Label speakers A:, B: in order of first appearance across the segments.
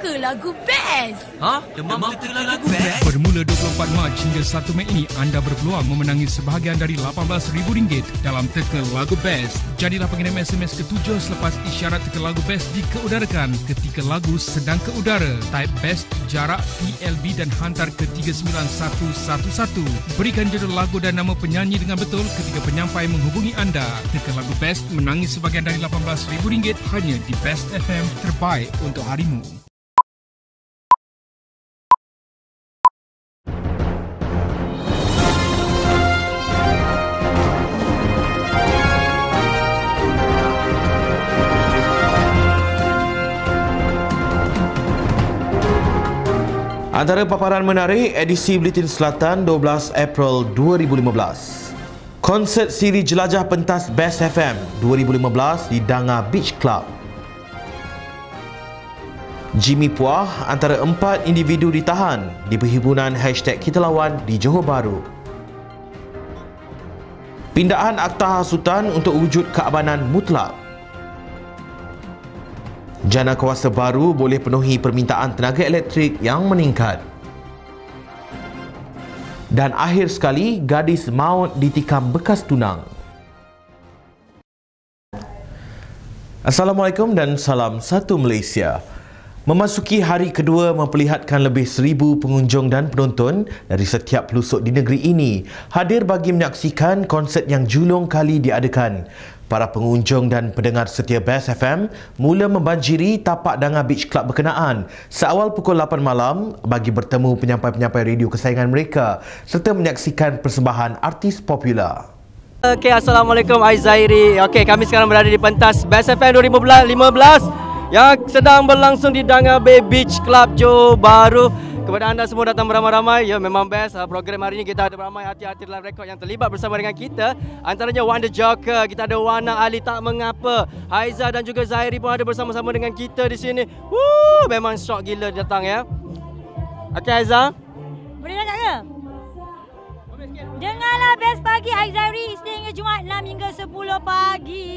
A: teka lagu best.
B: Demam teka lagu best?
C: Bermula 24 Mac hingga 1 Mei ini, anda berpeluang memenangi sebahagian dari RM18,000 dalam teka lagu best. Jadilah pengirim SMS ke-7 selepas isyarat teka lagu best dikeudarakan ketika lagu sedang ke udara. Type best, jarak, PLB dan hantar ke 39111. Berikan judul lagu dan nama penyanyi dengan betul ketika penyampai menghubungi anda. Teka lagu best menangi sebahagian dari RM18,000 hanya di Best FM, terbaik untuk harimu.
D: Antara paparan menarik edisi Buletin Selatan 12 April 2015. Konsert siri jelajah pentas Best FM 2015 di Danga Beach Club. Jimmy Puah antara 4 individu ditahan di perhimpunan #KitaLawan di Johor Bahru. Pindaan Akta Hasutan untuk wujud keamanan mutlak. Jana kuasa baru boleh penuhi permintaan tenaga elektrik yang meningkat. Dan akhir sekali, gadis maut ditikam bekas tunang. Assalamualaikum dan salam satu Malaysia. Memasuki hari kedua memperlihatkan lebih 1,000 pengunjung dan penonton dari setiap pelosok di negeri ini hadir bagi menyaksikan konsert yang julung kali diadakan. Para pengunjung dan pendengar setia Best FM mula membanjiri tapak Danga Beach Club berkenaan seawal pukul 8 malam bagi bertemu penyampai-penyampai radio kesayangan mereka serta menyaksikan persembahan artis popular.
E: Okey, Assalamualaikum, Aizairi. Okey, kami sekarang berada di pentas Best FM 2015 yang sedang berlangsung di Danga Bay Beach Club Johor Bahru. Kepada anda semua datang beramai-ramai, ya memang best. Program hari ini kita ada beramai hati-hati dalam rekod yang terlibat bersama dengan kita. Antaranya Wonder Joker, kita ada Wana Ali Tak Mengapa, Haiza dan juga Zahiri pun ada bersama-sama dengan kita di sini. Memang shock gila datang ya. Okey Haiza.
F: Boleh nak ke? Dengarlah Best Pagi Aizari Isnin hingga Jumaat 6 hingga 10 pagi.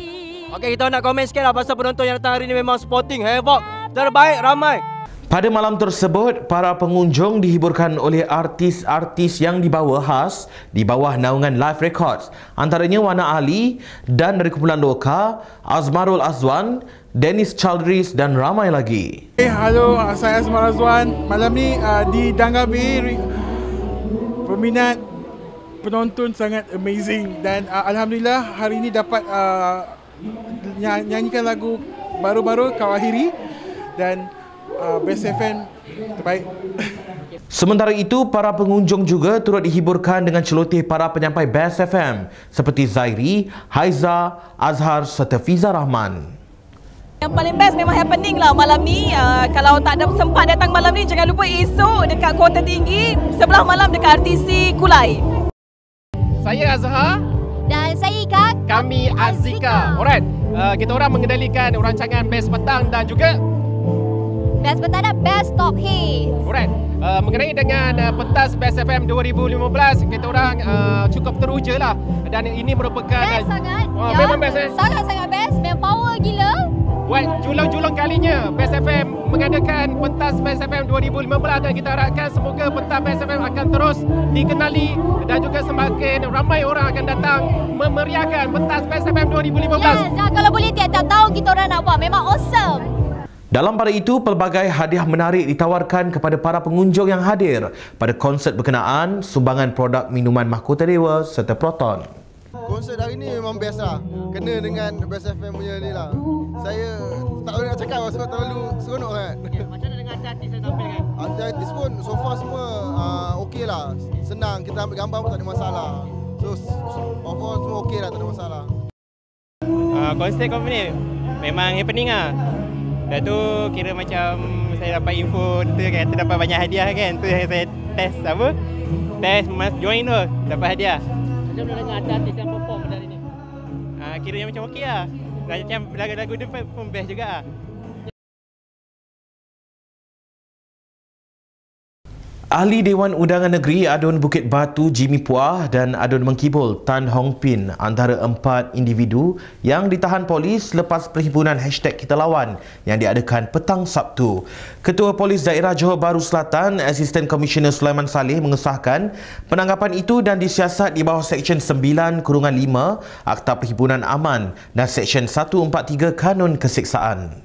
E: Okey, kita nak komen sikit lah pasal penonton yang datang hari ini memang sporting, heboh, terbaik, ramai.
D: Pada malam tersebut, para pengunjung dihiburkan oleh artis-artis yang dibawa khas di bawah naungan Live Records. Antaranya Wana Ali dan dari kumpulan Loka, Azmarul Azwan, Dennis Chaldris dan ramai lagi.
G: Halo, saya Azmarul Azwan. Malam ni di Danga Bay, peminat penonton sangat amazing dan Alhamdulillah hari ini dapat nyanyikan lagu baru-baru Kau Akhiri dan Best FM terbaik.
D: Sementara itu, para pengunjung juga turut dihiburkan dengan celoteh para penyampai Best FM seperti Zairi, Haiza, Azhar serta Fiza Rahman.
H: Yang paling best memang happening lah malam ni. Kalau tak ada sempat datang malam ni, jangan lupa esok dekat Kota Tinggi, sebelah malam dekat RTC Kulai.
I: Saya Azhar.
F: Dan saya Ika.
I: Kami Azika. Alright, kita orang mengendalikan rancangan Best Petang dan juga
F: Best Petang dan Best Top Hits.
I: Alright, mengenai dengan pentas Best FM 2015, kita orang cukup teruja lah. Dan ini merupakan
F: best sangat.
I: Memang best
F: Sangat-sangat best. Memang power gila.
I: Buat julang-julang kalinya Best FM mengadakan pentas Best FM 2015 dan kita harapkan semoga pentas Best FM akan terus dikenali dan juga semakin ramai orang akan datang memeriahkan pentas Best FM 2015.
F: Yes, dan kalau boleh tiap-tiap tahun kita orang nak buat, memang awesome.
D: Dalam pada itu, pelbagai hadiah menarik ditawarkan kepada para pengunjung yang hadir pada konsert berkenaan, sumbangan produk minuman mahkota dewa serta Proton.
J: Konsert hari ni memang best lah. Kena dengan Best FM punya ni lah. Saya tak boleh nak cakap sebab terlalu seronok kan.
I: Macam mana dengan artis yang tampil kan?
J: Artis pun so far semua okey lah. Senang, kita ambil gambar pun tak ada masalah. So overall semua okey lah, tak ada masalah.
K: Konsert kau ni memang happening lah. Dah tu kira macam saya dapat info tu kan, dapat banyak hadiah kan. Tu yang saya test apa? Test join tu, dapat hadiah.
I: Macam mana dengan artis yang perform hari ni?
K: Kira macam okey lah. Macam lagu-lagu dia pun best juga lah.
D: Ahli Dewan Undangan Negeri Adun Bukit Batu Jimmy Puah dan Adun Mengkibul Tan Hong Pin antara 4 individu yang ditahan polis selepas perhimpunan #KitaLawan yang diadakan petang Sabtu. Ketua Polis Daerah Johor Bahru Selatan, Asisten Komisioner Sulaiman Saleh mengesahkan penangkapan itu dan disiasat di bawah Seksyen 9/5 Akta Perhimpunan Aman dan Seksyen 143 Kanun Keseksaan.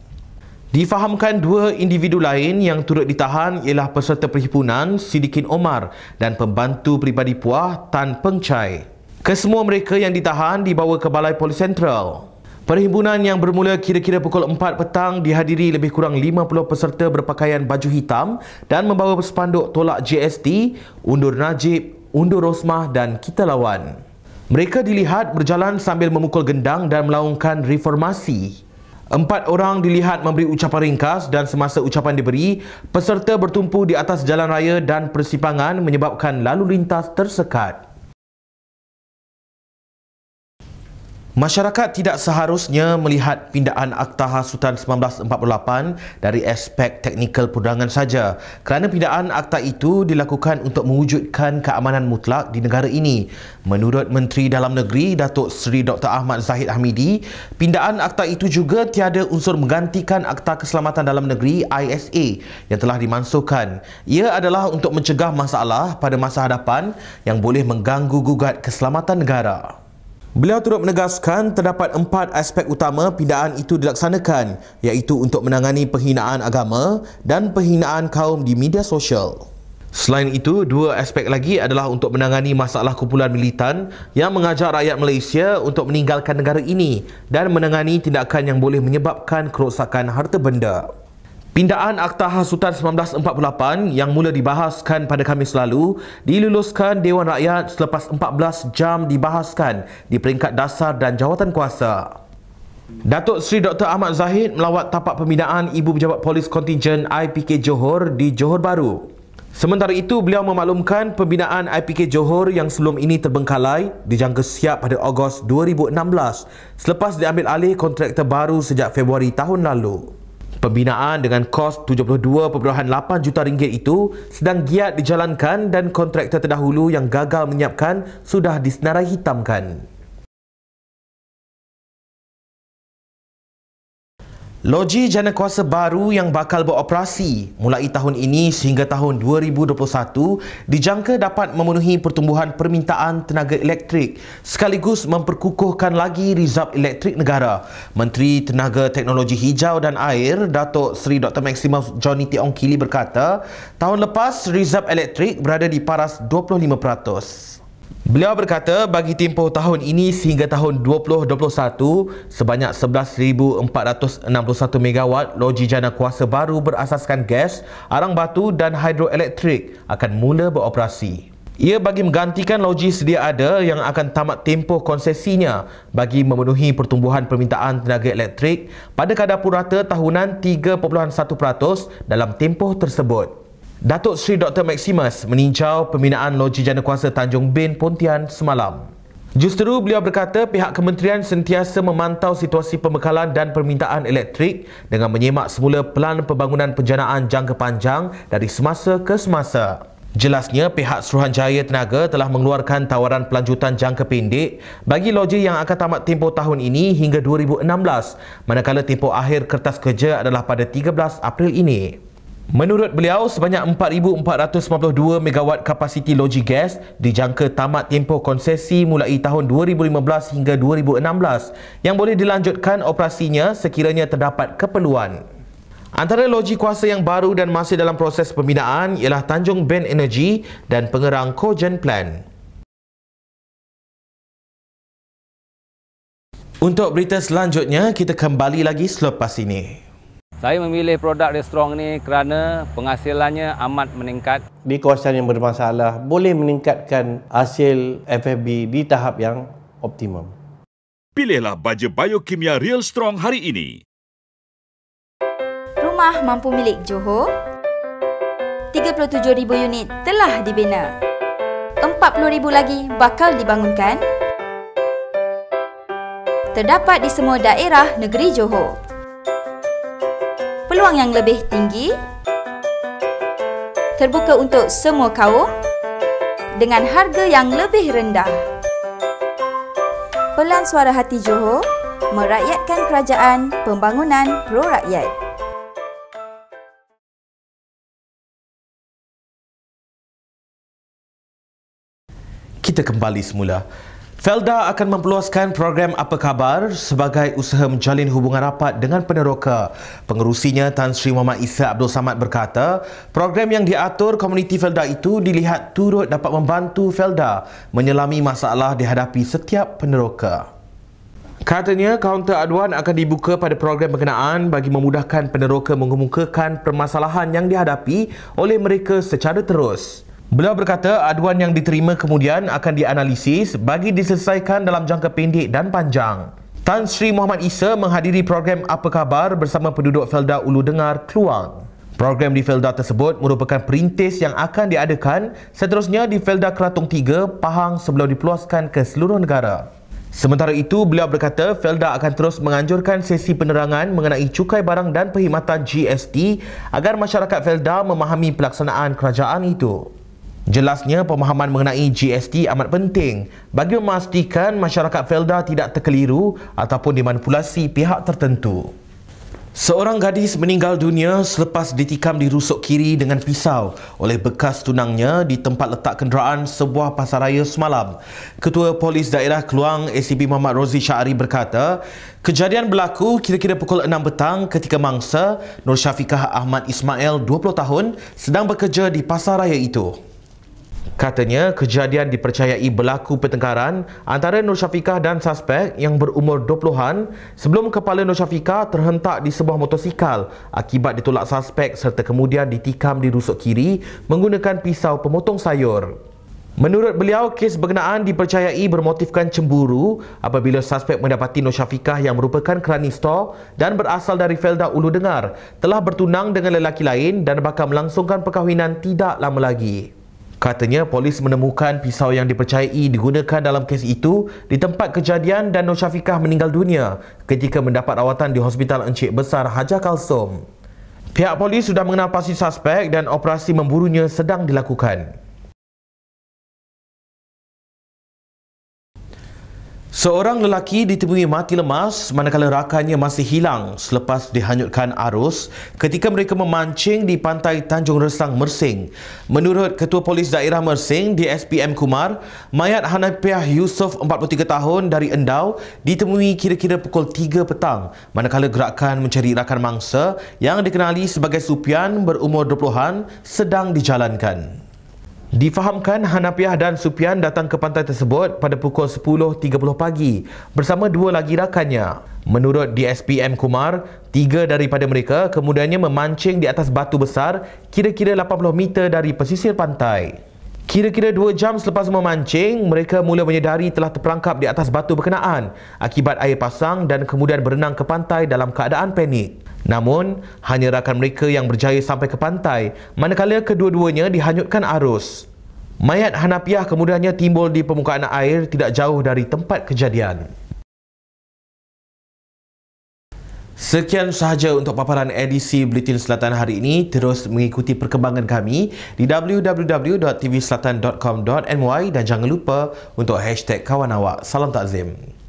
D: Difahamkan 2 individu lain yang turut ditahan ialah peserta perhimpunan Sidikin Omar dan pembantu peribadi Puah Tan Peng Chai. Kesemua mereka yang ditahan dibawa ke Balai Polis Sentral. Perhimpunan yang bermula kira-kira pukul 4 petang dihadiri lebih kurang 50 peserta berpakaian baju hitam dan membawa spanduk tolak GST, undur Najib, undur Rosmah dan Kita Lawan. Mereka dilihat berjalan sambil memukul gendang dan melaungkan reformasi. 4 orang dilihat memberi ucapan ringkas dan semasa ucapan diberi, peserta bertumpu di atas jalan raya dan persimpangan menyebabkan lalu lintas tersekat. Masyarakat tidak seharusnya melihat pindaan Akta Hasutan 1948 dari aspek teknikal perundangan saja, kerana pindaan akta itu dilakukan untuk mewujudkan keamanan mutlak di negara ini. Menurut Menteri Dalam Negeri Datuk Seri Dr. Ahmad Zahid Hamidi, pindaan akta itu juga tiada unsur menggantikan Akta Keselamatan Dalam Negeri ISA yang telah dimansuhkan. Ia adalah untuk mencegah masalah pada masa hadapan yang boleh mengganggu gugat keselamatan negara. Beliau turut menegaskan terdapat 4 aspek utama pindaan itu dilaksanakan, iaitu untuk menangani penghinaan agama dan penghinaan kaum di media sosial. Selain itu, 2 aspek lagi adalah untuk menangani masalah kumpulan militan yang mengajak rakyat Malaysia untuk meninggalkan negara ini dan menangani tindakan yang boleh menyebabkan kerosakan harta benda. Pindaan Akta Hasutan 1948 yang mula dibahaskan pada Khamis lalu diluluskan Dewan Rakyat selepas 14 jam dibahaskan di peringkat dasar dan jawatan kuasa. Datuk Seri Dr. Ahmad Zahid melawat tapak pembinaan Ibu Pejabat Polis Kontingen IPK Johor di Johor Bahru. Sementara itu, beliau memaklumkan pembinaan IPK Johor yang sebelum ini terbengkalai dijangka siap pada Ogos 2016 selepas diambil alih kontraktor baru sejak Februari tahun lalu. Pembinaan dengan kos RM72.8 juta itu sedang giat dijalankan dan kontraktor terdahulu yang gagal menyiapkan sudah disenarai hitamkan. Loji jana kuasa baru yang bakal beroperasi mulai tahun ini sehingga tahun 2021 dijangka dapat memenuhi pertumbuhan permintaan tenaga elektrik sekaligus memperkukuhkan lagi rizab elektrik negara. Menteri Tenaga Teknologi Hijau dan Air Datuk Seri Dr. Maximus Johnny Teong Kili berkata, tahun lepas rizab elektrik berada di paras 25%. Beliau berkata bagi tempoh tahun ini sehingga tahun 2021, sebanyak 11,461 megawatt loji jana kuasa baru berasaskan gas, arang batu dan hidroelektrik akan mula beroperasi. Ia bagi menggantikan loji sedia ada yang akan tamat tempoh konsesinya bagi memenuhi pertumbuhan permintaan tenaga elektrik pada kadar purata tahunan 3.1% dalam tempoh tersebut. Datuk Seri Dr. Maximus meninjau pembinaan loji jana kuasa Tanjung Bin, Pontian semalam. Justeru beliau berkata pihak kementerian sentiasa memantau situasi pembekalan dan permintaan elektrik dengan menyemak semula pelan pembangunan penjanaan jangka panjang dari semasa ke semasa. Jelasnya, pihak Suruhanjaya Tenaga telah mengeluarkan tawaran pelanjutan jangka pendek bagi loji yang akan tamat tempoh tahun ini hingga 2016, manakala tempoh akhir kertas kerja adalah pada 13 April ini. Menurut beliau, sebanyak 4,452 megawatt kapasiti loji gas dijangka tamat tempoh konsesi mulai tahun 2015 hingga 2016 yang boleh dilanjutkan operasinya sekiranya terdapat keperluan. Antara loji kuasa yang baru dan masih dalam proses pembinaan ialah Tanjung Bin Energy dan Pengerang Cogen Plan. Untuk berita selanjutnya, kita kembali lagi selepas ini.
A: Saya memilih produk restoran ini kerana penghasilannya amat meningkat.
L: Di kawasan yang bermasalah boleh meningkatkan hasil FFB di tahap yang optimum.
M: Pilihlah baja biokimia Real Strong hari ini.
N: Rumah mampu milik Johor, 37,000 unit telah dibina. 40,000 lagi bakal dibangunkan. Terdapat di semua daerah negeri Johor. Peluang yang lebih tinggi, terbuka untuk semua kaum dengan harga yang lebih rendah. Pelan Suara Hati Johor, merakyatkan kerajaan, pembangunan pro rakyat.
D: Kita kembali semula. Felda akan memperluaskan program Apa Khabar sebagai usaha menjalin hubungan rapat dengan peneroka. Pengerusinya Tan Sri Muhammad Isa Abdul Samad berkata, program yang diatur komuniti Felda itu dilihat turut dapat membantu Felda menyelami masalah dihadapi setiap peneroka. Katanya, kaunter aduan akan dibuka pada program berkenaan bagi memudahkan peneroka mengemukakan permasalahan yang dihadapi oleh mereka secara terus. Beliau berkata aduan yang diterima kemudian akan dianalisis bagi diselesaikan dalam jangka pendek dan panjang. Tan Sri Muhammad Isa menghadiri program Apa Khabar bersama penduduk Felda Ulu Dengar, Kluang. Program di Felda tersebut merupakan perintis yang akan diadakan seterusnya di Felda Keratung 3, Pahang sebelum dipeluaskan ke seluruh negara. Sementara itu, beliau berkata Felda akan terus menganjurkan sesi penerangan mengenai cukai barang dan perkhidmatan GST agar masyarakat Felda memahami pelaksanaan kerajaan itu. Jelasnya, pemahaman mengenai GST amat penting bagi memastikan masyarakat Felda tidak terkeliru ataupun dimanipulasi pihak tertentu. Seorang gadis meninggal dunia selepas ditikam di rusuk kiri dengan pisau oleh bekas tunangnya di tempat letak kenderaan sebuah pasaraya semalam. Ketua Polis Daerah Kluang ACP Muhammad Rozi Syahari berkata, kejadian berlaku kira-kira pukul 6 petang ketika mangsa Nur Syafiqah Ahmad Ismail 20 tahun sedang bekerja di pasaraya itu. Katanya, kejadian dipercayai berlaku pertengkaran antara Nur Syafiqah dan suspek yang berumur 20-an sebelum kepala Nur Syafiqah terhentak di sebuah motosikal akibat ditolak suspek serta kemudian ditikam di rusuk kiri menggunakan pisau pemotong sayur. Menurut beliau, kes berkenaan dipercayai bermotifkan cemburu apabila suspek mendapati Nur Syafiqah yang merupakan kerani stor dan berasal dari Felda Ulu Dengar telah bertunang dengan lelaki lain dan bakal melangsungkan perkahwinan tidak lama lagi. Katanya, polis menemukan pisau yang dipercayai digunakan dalam kes itu di tempat kejadian dan Nur Syafiqah meninggal dunia ketika mendapat rawatan di Hospital Encik Besar Hajar Kalsum. Pihak polis sudah mengenal pasti suspek dan operasi memburunya sedang dilakukan. Seorang lelaki ditemui mati lemas manakala rakannya masih hilang selepas dihanyutkan arus ketika mereka memancing di pantai Tanjung Resang, Mersing. Menurut Ketua Polis Daerah Mersing, DSPM Kumar, mayat Hanafiah Yusof 43 tahun dari Endau ditemui kira-kira pukul 3 petang manakala gerakan mencari rakan mangsa yang dikenali sebagai Supian berumur 20-an sedang dijalankan. Difahamkan Hanafiah dan Supian datang ke pantai tersebut pada pukul 10.30 pagi bersama dua lagi rakannya. Menurut DSPM Kumar, 3 daripada mereka kemudiannya memancing di atas batu besar kira-kira 80 meter dari pesisir pantai. Kira-kira 2 jam selepas memancing, mereka mula menyedari telah terperangkap di atas batu berkenaan akibat air pasang dan kemudian berenang ke pantai dalam keadaan panik. Namun, hanya rakan mereka yang berjaya sampai ke pantai manakala kedua-duanya dihanyutkan arus. Mayat Hanafiah kemudiannya timbul di permukaan air tidak jauh dari tempat kejadian. Sekian sahaja untuk paparan edisi Buletin Selatan hari ini. Terus mengikuti perkembangan kami di www.tvselatan.com.my dan jangan lupa untuk #kawan awak. Salam takzim.